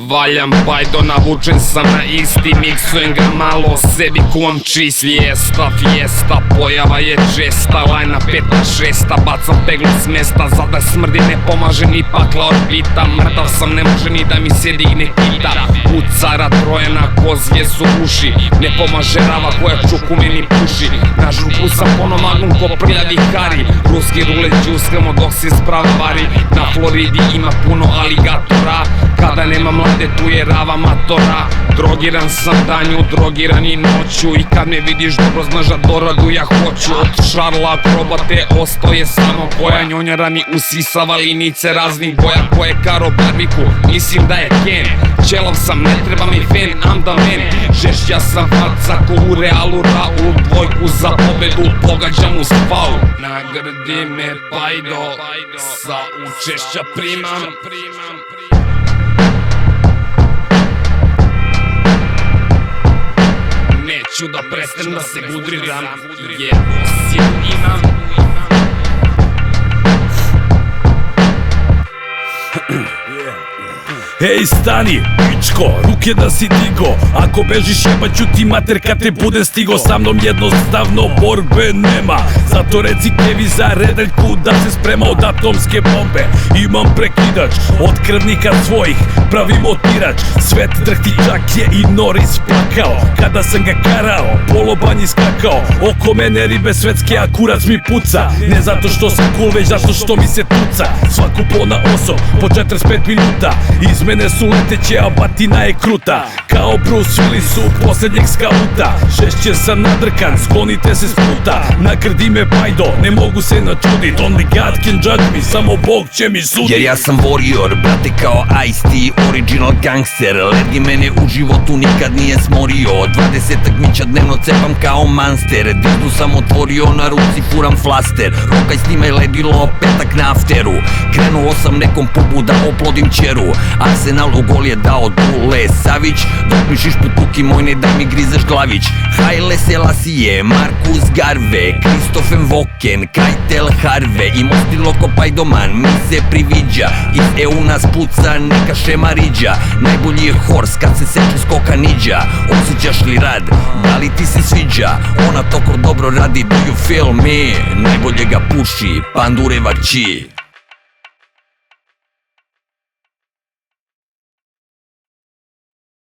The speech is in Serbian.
Valjam pajdo, navučen sam na isti, miksujem ga malo, sebi kuvam čist. Fiesta, pojava je česta, lajna 5-6, bacam peglu s mesta, zadaj smrdi, ne pomaže ni pakla orbita. Mrtav sam, ne može ni da mi se digne kita. U cara trojena, kozje su uši, ne pomaže rava koja čuku meni puši. Na župu sam pono magnum ko prljavi hari, ruski rulet džuskamo dok se sprava vari. Na Floridi ima puno aligatora, kada nema mlade tu je rava matora. Drogiran sam danju, drogiran i noću, i kad me vidiš dobro znaš da doradu ja hoću. Od Šarla akrobate ostoje samo koja njonjara mi usisava linice raznih boja. Ko je Karo Barbiku, mislim da je Ken. Čelav sam, ne treba mi fen, I'm the man. Žešća sam faca ko u Realu, Raul dvojku za pobedu, pogađam uz faul. Nagradi me pajdo, sa učešća primam. Neću da prestanem da se gudriram, jer osjećam imam. Ej stani, pičko, ruke da si digo, ako bežiš jebaću ti mater kad te bude stigo. Sa mnom jednostavno borbe nema, zato reci Kevi za redaljku da se sprema od atomske bombe. Imam prekidač od krvnika svojih, pravim otirač, svet drhti čak je i Noris plakao kada sam ga karao, polobanj iskakao, oko mene ribe svetske a kurac mi puca. Ne zato što sam cool, već zato što mi se tuca, svaku pona oso po 45 minuta. Iz mene su leteće, a batina je kruta, kao Bruce Willis u posljednjeg skauta. Šešće sam nadrkan, sklonite se s puta, nagrdi me pajdo, ne mogu se načudit. Only God can judge me, samo Bog će mi sudit. Jer ja sam warrior, brate kao Ice-T, original gangster. Ledi mene u životu nikad nije smorio, 20 mića dnevno cepam kao monster. Diznu sam otvorio, na ruci furam flaster, rokaj snimaj ledilo, petak na afteru. Krenuo sam nekom pubu da oplodim ćeru, Arsenalu gol je dao Dule Savić, dok mi šiš po tuki moj ne daj mi grizeš glavić. Haile Selassie, Markus Garve, Kristofen Voken, Kajtel Harve i Mosti Loko Pajdoman mi se priviđa. Iz EU nas puca neka šema riđa, najbolji je Horse kad se seče skoka niđa. Osjećaš li rad, da li ti se sviđa, ona toko dobro radi, do you feel me? Najbolje ga puši, Pandureva Ći.